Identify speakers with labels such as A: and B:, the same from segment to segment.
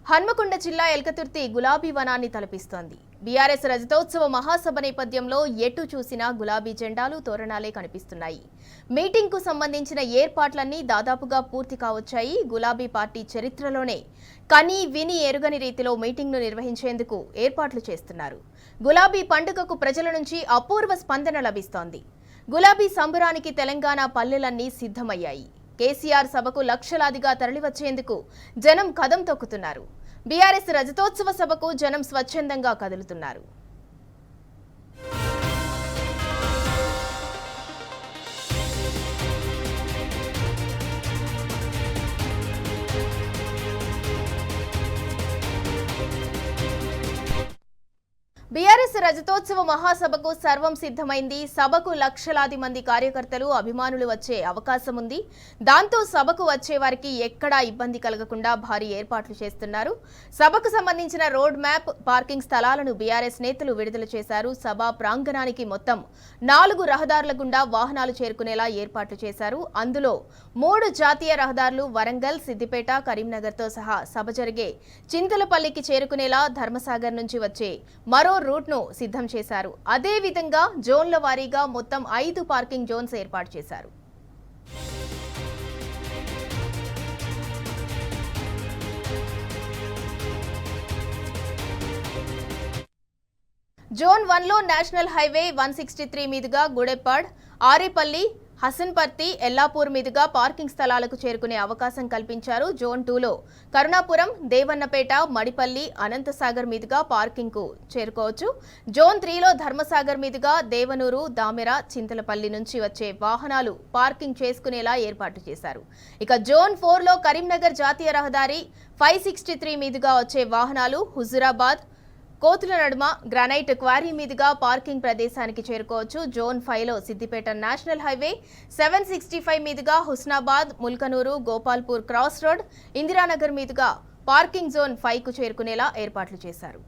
A: హన్మకొండ జిల్లా ఎల్కతుర్తి గులాబీ వనాన్ని తలపిస్తోంది. బీఆర్ఎస్ రజతోత్సవ మహాసభ నేపథ్యంలో ఎటు చూసినా గులాబీ జెండాలు, తోరణాలే కనిపిస్తున్నాయి. మీటింగ్ కు సంబంధించిన ఏర్పాట్లన్నీ దాదాపుగా పూర్తి కావచ్చాయి. గులాబీ పార్టీ చరిత్రలోనే కని విని ఎరుగని రీతిలో మీటింగ్ను నిర్వహించేందుకు ఏర్పాట్లు చేస్తున్నారు. గులాబీ పండుగకు ప్రజల నుంచి అపూర్వ స్పందన లభిస్తోంది. గులాబీ సంబరానికి తెలంగాణ పల్లెలన్నీ సిద్ధమయ్యాయి. కేసీఆర్ సభకు లక్షలాదిగా తరలివచ్చేందుకు జనం కదం తొక్కుతున్నారు. బీఆర్ఎస్ రజతోత్సవ సభకు జనం స్వచ్ఛందంగా కదులుతున్నారు. బీఆర్ఎస్ రజతోత్సవ మహాసభకు సర్వం సిద్ధమైంది. సభకు లక్షలాది మంది కార్యకర్తలు, అభిమానులు వచ్చే అవకాశం ఉంది. దాంతో సభకు వచ్చే వారికి ఎక్కడా ఇబ్బంది కలగకుండా భారీ ఏర్పాట్లు చేస్తున్నారు. సభకు సంబంధించిన రోడ్ మ్యాప్, పార్కింగ్ స్థలాలను బీఆర్ఎస్ నేతలు విడుదల చేశారు. సభా ప్రాంగణానికి మొత్తం 4 రహదారుల గుండా వాహనాలు చేరుకునేలా ఏర్పాట్లు చేశారు. అందులో 3 జాతీయ రహదారులు వరంగల్, సిద్దిపేట, కరీంనగర్తో సహా సభ జరిగే చింతలపల్లికి చేరుకునేలా ధర్మసాగర్ నుంచి వచ్చే మరో రూట్ ను సిద్ధం చేశారు. అదే విధంగా జోన్ల వారీగా మొత్తం 5 పార్కింగ్ జోన్స్ ఏర్పాటు చేశారు. జోన్ 1లో నేషనల్ హైవే 163 మీదుగా గుడెప్పాడ్, ఆరేపల్లి, హసన్పర్తి, ఎల్లాపూర్ మీదుగా పార్కింగ్ స్థలాలకు చేరుకునే అవకాశం కల్పించారు. జోన్ 2లో కరుణాపురం, దేవన్నపేట, మడిపల్లి, అనంతసాగర్ మీదుగా పార్కింగ్ కు చేరుకోవచ్చు. జోన్ 3లో ధర్మసాగర్ మీదుగా దేవనూరు, దామెర, చింతలపల్లి నుంచి వచ్చే వాహనాలు పార్కింగ్ చేసుకునేలా ఏర్పాటు చేశారు. ఇక జోన్ 4లో కరీంనగర్ జాతీయ రహదారి 563 మీదుగా వచ్చే వాహనాలు హుజురాబాద్, కోతుల నడుమ, గ్రానైట్ క్వారీ మీదుగా పార్కింగ్ ప్రదేశానికి చేరుకోవచ్చు. జోన్ 5లో సిద్దిపేట నేషనల్ హైవే 765 మీదుగా హుస్నాబాద్, ముల్కనూరు, గోపాల్పూర్ క్రాస్ రోడ్, ఇందిరానగర్ మీదుగా పార్కింగ్ జోన్ 5కు చేరుకునేలా ఏర్పాట్లు చేశారు.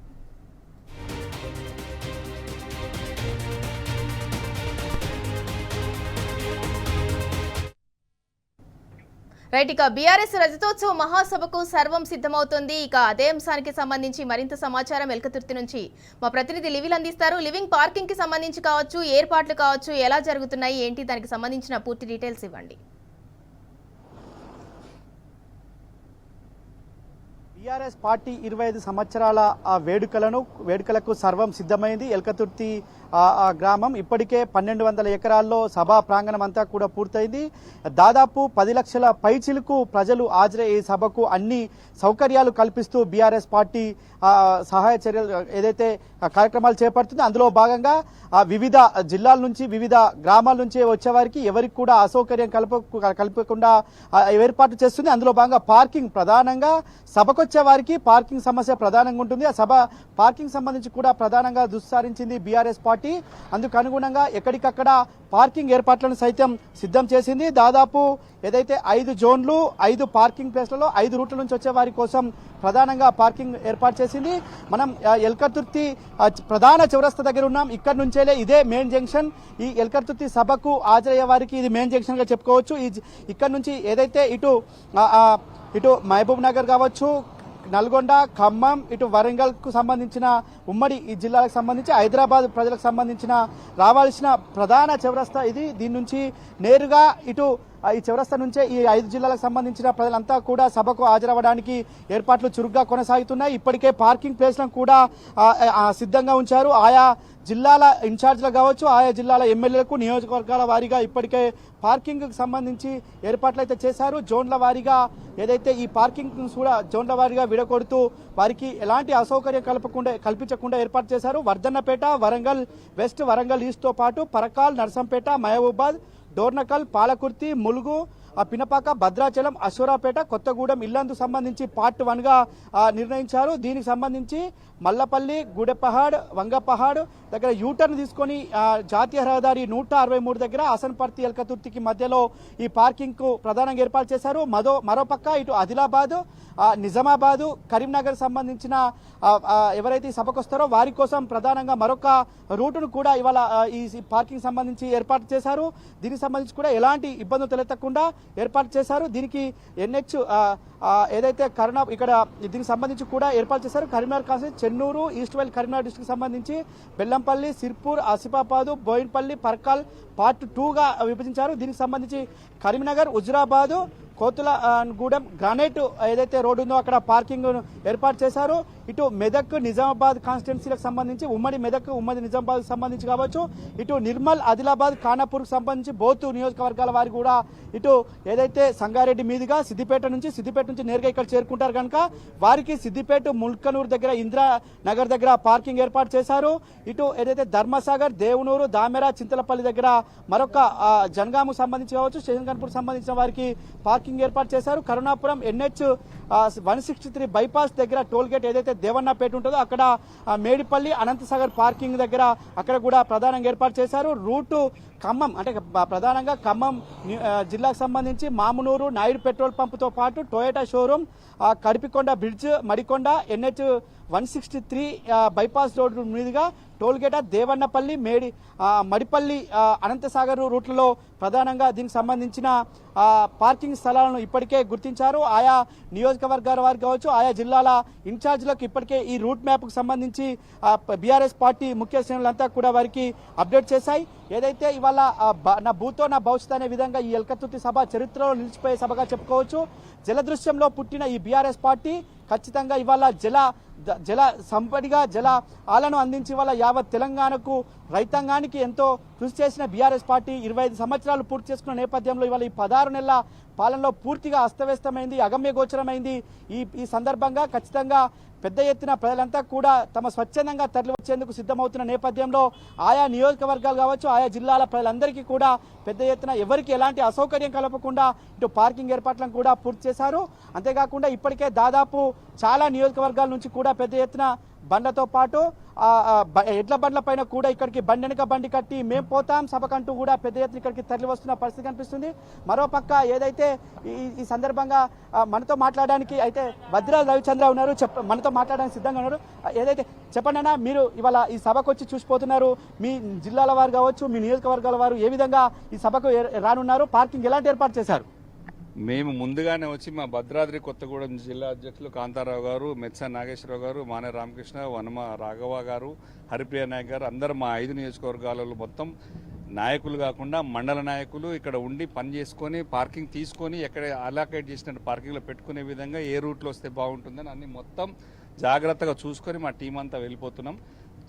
A: ఇక బీఆర్ఎస్ రజతోత్సవ మహాసభకు సర్వం సిద్ధమవుతోంది. ఇక అదే అంశానికి సంబంధించి మరింత సమాచారం ఎల్కతుర్తి నుంచి మా ప్రతినిధి లివిల్ అందిస్తారు. లివింగ్, పార్కింగ్ కి సంబంధించి కావచ్చు, ఏర్పాట్లు కావచ్చు, ఎలా జరుగుతున్నాయి, ఏంటి, దానికి సంబంధించిన పూర్తి డీటెయిల్స్ ఇవ్వండి.
B: బీఆర్ఎస్ పార్టీ 25 సంవత్సరాల వేడుకలకు సర్వం సిద్ధమైంది. ఎల్కతుర్తి గ్రామం ఇప్పటికే 1200 ఎకరాల్లో సభా ప్రాంగణం అంతా కూడా పూర్తయింది. దాదాపు 10 లక్షల పైచిలకు ప్రజలు హాజరై ఈ సభకు అన్ని సౌకర్యాలు కల్పిస్తూ బీఆర్ఎస్ పార్టీ సహాయ చర్యలు ఏదైతే కార్యక్రమాలు చేపడుతుందో అందులో భాగంగా వివిధ జిల్లాల నుంచి, వివిధ గ్రామాల నుంచి వచ్చేవారికి ఎవరికి కూడా అసౌకర్యం కల్పకుండా ఏర్పాటు చేస్తుంది. అందులో భాగంగా పార్కింగ్ ప్రధానంగా సభకొచ్చే వారికి పార్కింగ్ సమస్య ప్రధానంగా ఉంటుంది. ఆ సభ పార్కింగ్ సంబంధించి కూడా ప్రధానంగా దుస్సారించింది బీఆర్ఎస్ పార్టీ. అందుకు అనుగుణంగా ఎక్కడికక్కడ పార్కింగ్ ఏర్పాట్లను సైతం సిద్ధం చేసింది. దాదాపు ఏదైతే 5 జోన్లు, 5 పార్కింగ్ ప్లేస్లలో 5 రూట్ల నుంచి వచ్చే వారి కోసం ప్రధానంగా పార్కింగ్ ఏర్పాటు చేసింది. మనం ఎల్కతుర్తి ప్రధాన చౌరస్తా దగ్గర ఉన్నాం. ఇక్కడ నుంచేలే ఇదే మెయిన్ జంక్షన్. ఈ ఎల్కతుర్తి సభకు హాజరయ్యే వారికి ఇది మెయిన్ జంక్షన్ గా చెప్పుకోవచ్చు. ఇక్కడ నుంచి ఏదైతే ఇటు మహబూబ్ నగర్ కావచ్చు, నల్గొండ, ఖమ్మం, ఇటు వరంగల్ కు సంబంధించిన ఉమ్మడి ఈ జిల్లాలకు సంబంధించి హైదరాబాద్ ప్రజలకు సంబంధించిన రావాల్సిన ప్రధాన చౌరస్తా ఇది. దీని నుంచి నేరుగా ఇటు ఈ చౌరస్తా నుంచే ఈ 5 జిల్లాలకు సంబంధించిన ప్రజలంతా కూడా సభకు హాజరవ్వడానికి ఏర్పాట్లు చురుగ్గా కొనసాగుతున్నాయి. ఇప్పటికే పార్కింగ్ ప్లేస్లను కూడా సిద్ధంగా ఉంచారు. ఆయా జిల్లాల ఇన్ఛార్జ్లు కావచ్చు, ఆయా జిల్లాల ఎమ్మెల్యేలకు నియోజకవర్గాల వారీగా ఇప్పటికే పార్కింగ్ సంబంధించి ఏర్పాట్లు అయితే చేశారు. జోన్ల వారీగా ఏదైతే ఈ పార్కింగ్ కూడా జోన్ల వారీగా విడగొడుతూ వారికి ఎలాంటి అసౌకర్యం కల్పించకుండా ఏర్పాటు చేశారు. వర్ధన్నపేట, వరంగల్ వెస్ట్, వరంగల్ ఈస్ట్ తో పాటు పరకాల్, నర్సంపేట, మహబూబాద్, డోర్నకల్, పాలకుర్తి, ములుగు, పినపాక, భద్రాచలం, అశ్వరాపేట, కొత్తగూడెం, ఇల్లందు సంబంధించి పార్ట్ 1గా నిర్ణయించారు. దీనికి సంబంధించి మల్లపల్లి, గుడెపహాడ్, వంగపహాడ్ దగ్గర యూటర్న్ తీసుకొని జాతీయ రహదారి 163 దగ్గర హసన్పర్తి, ఎల్కతుర్తికి మధ్యలో ఈ పార్కింగ్ కు ప్రధానంగా ఏర్పాటు చేశారు. మరోపక్క ఇటు ఆదిలాబాద్, నిజామాబాద్, కరీంనగర్ సంబంధించిన ఎవరైతే సభకు వస్తారో వారి కోసం ప్రధానంగా మరొక రూటును కూడా ఇవాళ ఈ పార్కింగ్ సంబంధించి ఏర్పాటు చేశారు. దీనికి సంబంధించి కూడా ఎలాంటి ఇబ్బందులు తలెత్తకుండా ఏర్పాటు చేశారు. దీనికి ఎన్హెచ్ ఏదైతే ఇక్కడ దీనికి సంబంధించి కూడా ఏర్పాటు చేశారు. Karimnagar constituency, Chennur, east while Karimnagar district సంబంధించి బెల్లంపల్లి, సిర్పూర్, ఆసిఫాబాద్, బోయిన్పల్లి, పర్కాల్ పార్ట్ 2గా విభజించారు. దీనికి సంబంధించి కరీంనగర్, హుజురాబాద్, కోతులగూడెం గ్రానైట్ ఏదైతే రోడ్డు ఉందో అక్కడ పార్కింగ్ ఏర్పాటు చేశారు. ఇటు మెదక్, నిజామాబాద్ కాన్స్టిట్యున్సీలకు సంబంధించి ఉమ్మడి మెదక్, ఉమ్మడి నిజామాబాద్ సంబంధించి కావచ్చు, ఇటు నిర్మల్, ఆదిలాబాద్, ఖానాపూర్కు సంబంధించి బోత్ నియోజకవర్గాల వారు కూడా ఇటు ఏదైతే సంగారెడ్డి మీదుగా సిద్దిపేట నుంచి నేరుగా ఇక్కడ చేరుకుంటారు కనుక వారికి సిద్దిపేట, ముల్కనూరు దగ్గర, ఇందిరా నగర్ దగ్గర పార్కింగ్ ఏర్పాటు చేశారు. ఇటు ఏదైతే ధర్మసాగర్, దేవునూరు, దామెర, చింతలపల్లి దగ్గర మరొక జనగాము సంబంధించి కావచ్చు, శేషన్గన్పూర్ సంబంధించిన వారికి పార్కింగ్ ఏర్పాటు చేశారు. కరుణాపురం ఎన్హెచ్ 163 బైపాస్ దగ్గర టోల్ గేట్ ఏదైతే దేవన్నపేట ఉంటుందో అక్కడ మేడిపల్లి, అనంతసాగర్ పార్కింగ్ దగ్గర అక్కడ కూడా ప్రధానంగా ఏర్పాటు చేశారు. రూటు ఖమ్మం అంటే ప్రధానంగా ఖమ్మం జిల్లాకు సంబంధించి మామునూరు, నాయుడు పెట్రోల్ పంపుతో పాటు Toyota showroom, Kadipikonda bridge, Madikonda, NH 163 bypass road మీదుగా టోల్గేట, దేవన్నపల్లి, మడిపల్లి, అనంతసాగర్ రూట్లలో ప్రధానంగా దీనికి సంబంధించిన పార్కింగ్ స్థలాలను ఇప్పటికే గుర్తించారు. ఆయా నియోజకవర్గాల వారు కావచ్చు, ఆయా జిల్లాల ఇన్ఛార్జీలకు ఇప్పటికే ఈ రూట్ మ్యాప్కు సంబంధించి బీఆర్ఎస్ పార్టీ ముఖ్య శ్రేణులంతా కూడా వారికి అప్డేట్ చేశాయి. ఏదైతే ఇవాళ నా భూతో నా భవిష్యత్ అనే విధంగా ఈ ఎల్కతుర్తి సభ చరిత్రలో నిలిచిపోయే సభగా చెప్పుకోవచ్చు. జలదృశ్యంలో పుట్టిన ఈ బీఆర్ఎస్ పార్టీ ఖచ్చితంగా ఇవాళ జల సంపడిగా జల ఆలను అందించి వాళ్ళ యావత్ తెలంగాణకు రైతాంగానికి ఎంతో కృషి చేసిన బీఆర్ఎస్ పార్టీ 25 సంవత్సరాలు పూర్తి చేసుకున్న నేపథ్యంలో ఇవాళ ఈ 16 నెలల పాలనలో పూర్తిగా అస్తవ్యస్తమైంది, అగమ్య గోచరమైంది. ఈ సందర్భంగా ఖచ్చితంగా పెద్ద ఎత్తున ప్రజలంతా కూడా తమ స్వచ్ఛందంగా తరలి వచ్చేందుకు సిద్ధమవుతున్న నేపథ్యంలో ఆయా నియోజకవర్గాలు కావచ్చు, ఆయా జిల్లాల ప్రజలందరికీ కూడా పెద్ద ఎత్తున ఎవరికి ఎలాంటి అసౌకర్యం కలపకుండా ఇటు పార్కింగ్ ఏర్పాట్లను కూడా పూర్తి చేశారు. అంతేకాకుండా ఇప్పటికే దాదాపు చాలా నియోజకవర్గాల నుంచి కూడా పెద్ద ఎత్తున బండ్లతో పాటు ఎడ్ల బండ్ల పైన కూడా ఇక్కడికి బండెనక బండి కట్టి మేము పోతాం సభకంటూ కూడా పెద్ద ఎత్తున ఇక్కడికి తరలి వస్తున్న పరిస్థితి కనిపిస్తుంది. మరోపక్క ఏదైతే ఈ సందర్భంగా మనతో మాట్లాడడానికి అయితే భద్రాల రవిచంద్ర ఉన్నారు, మనతో మాట్లాడడానికి సిద్ధంగా ఉన్నారు. ఏదైతే చెప్పండి అన్న, మీరు ఇవాళ ఈ సభకు వచ్చి చూసిపోతున్నారు, మీ జిల్లాల వారు కావచ్చు, మీ నియోజకవర్గాల వారు ఏ విధంగా ఈ సభకు రానున్నారు, పార్కింగ్ ఎలాంటి ఏర్పాటు చేశారు?
C: మేము ముందుగానే వచ్చి మా భద్రాద్రి కొత్తగూడెం జిల్లా అధ్యక్షులు కాంతారావు గారు, మెత్స నాగేశ్వరరావు గారు, మానే రామకృష్ణ, వనమ రాఘవ గారు, హరిప్రియ నాయక్ గారు అందరూ మా 5 నియోజకవర్గాలలో మొత్తం నాయకులు కాకుండా మండల నాయకులు ఇక్కడ ఉండి పని చేసుకొని పార్కింగ్ తీసుకొని ఎక్కడ అలొకేట్ చేసిన పార్కింగ్లో పెట్టుకునే విధంగా ఏ రూట్లో వస్తే బాగుంటుందని అన్ని మొత్తం జాగ్రత్తగా చూసుకొని మా టీం అంతా వెళ్ళిపోతున్నాం.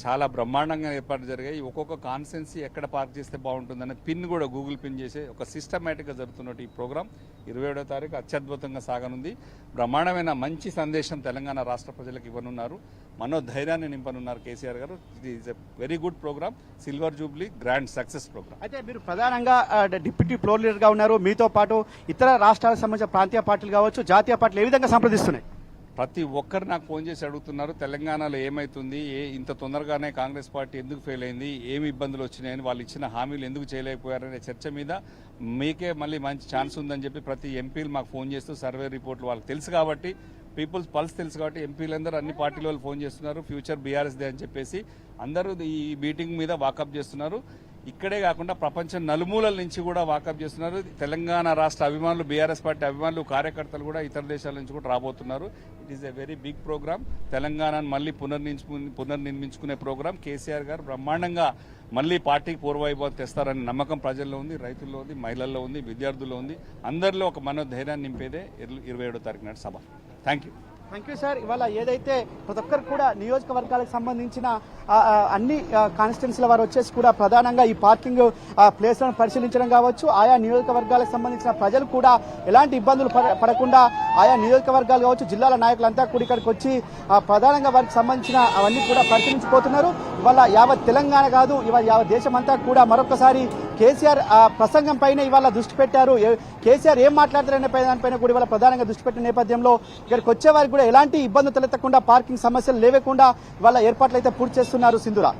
C: చాలా బ్రహ్మాండంగా ఏర్పాటు జరిగాయి. ఒక్కొక్క కాన్స్టెన్సీ ఎక్కడ పార్క్ చేస్తే బాగుంటుందనే పిన్ కూడా గూగుల్ పిన్ చేసే ఒక సిస్టమేటిక్గా జరుగుతున్నట్టు ఈ ప్రోగ్రాం 27వ తారీఖు అత్యద్భుతంగా సాగనుంది. బ్రహ్మాండమైన మంచి సందేశం తెలంగాణ రాష్ట్ర ప్రజలకు ఇవ్వనున్నారు, మనోధైర్యాన్ని నింపనున్నారు కేసీఆర్ గారు. ఇది is a very good programme, silver jubilee grand success programme.
B: అయితే మీరు ప్రధానంగా డిప్యూటీ ఫ్లోర్ లీడర్గా ఉన్నారు, మీతో పాటు ఇతర రాష్ట్రాలకు సంబంధించిన ప్రాంతీయ పార్టీలు కావచ్చు, జాతీయ పార్టీలు ఏ విధంగా సంప్రదిస్తున్నాయి?
C: ప్రతి ఒక్కరు నాకు ఫోన్ చేసి అడుగుతున్నారు, తెలంగాణలో ఏమైతుంది, ఇంత తొందరగానే కాంగ్రెస్ పార్టీ ఎందుకు ఫెయిల్ అయింది, ఏమి ఇబ్బందులు వచ్చినాయని, వాళ్ళు ఇచ్చిన హామీలు ఎందుకు చేయలేకపోయారనే చర్చ మీద మీకే మళ్ళీ మంచి ఛాన్స్ ఉందని చెప్పి ప్రతి ఎంపీలు మాకు ఫోన్ చేస్తూ సర్వే రిపోర్ట్లు వాళ్ళకి తెలుసు కాబట్టి, పీపుల్స్ పల్స్ తెలుసు కాబట్టి ఎంపీలందరూ అన్ని పార్టీల వాళ్ళు ఫోన్ చేస్తున్నారు, ఫ్యూచర్ బీఆర్ఎస్దే అని చెప్పేసి అందరూ ఈ మీటింగ్ మీద వాకప్ చేస్తున్నారు. ఇక్కడే కాకుండా ప్రపంచం నలుమూలల నుంచి కూడా వాకప్ చేస్తున్నారు. తెలంగాణ రాష్ట్ర అభిమానులు, బీఆర్ఎస్ పార్టీ అభిమానులు, కార్యకర్తలు కూడా ఇతర దేశాల నుంచి కూడా రాబోతున్నారు. It is a very big programme. తెలంగాణను మళ్ళీ పునర్నిర్మించుకునే ప్రోగ్రామ్. కేసీఆర్ గారు బ్రహ్మాండంగా మళ్ళీ పార్టీకి పూర్వవైభవం తెస్తారనే నమ్మకం ప్రజల్లో ఉంది, రైతుల్లో ఉంది, మహిళల్లో ఉంది, విద్యార్థుల్లో ఉంది. అందరిలో ఒక మనోధైర్యాన్ని నింపేదే 27వ తారీఖు నాటి సభ. Thank you
B: sir. ఇవాళ ఏదైతే ప్రతి ఒక్కరు కూడా నియోజకవర్గాలకు సంబంధించిన అన్ని కాన్స్టిట్యున్సీల వారు వచ్చేసి కూడా ప్రధానంగా ఈ పార్కింగ్ ప్లేస్లను పరిశీలించడం కావచ్చు, ఆయా నియోజకవర్గాలకు సంబంధించిన ప్రజలు కూడా ఎలాంటి ఇబ్బందులు పడకుండా ఆయా నియోజకవర్గాలు కావచ్చు, జిల్లాల నాయకులంతా కూడా ఇక్కడికి వచ్చి ప్రధానంగా వారికి సంబంధించిన అవన్నీ కూడా పరిశీలించిపోతున్నారు. ఇవాళ యావత్ తెలంగాణ కాదు, ఇవాళ యావత్ దేశం అంతా కూడా మరొకసారి కేసీఆర్ ప్రసంగం పైన ఇవాళ దృష్టి పెట్టారు. కేసీఆర్ ఏం మాట్లాడతారనే దానిపైన కూడా ఇవాళ ప్రధానంగా దృష్టి పెట్టిన నేపథ్యంలో ఇక్కడికి వచ్చే వారికి కూడా ఎలాంటి ఇబ్బందులు తలెత్తకుండా, పార్కింగ్ సమస్యలు లేవకుండా ఇవాళ ఏర్పాట్లు అయితే పూర్తి చేస్తున్నారు. సింధురా.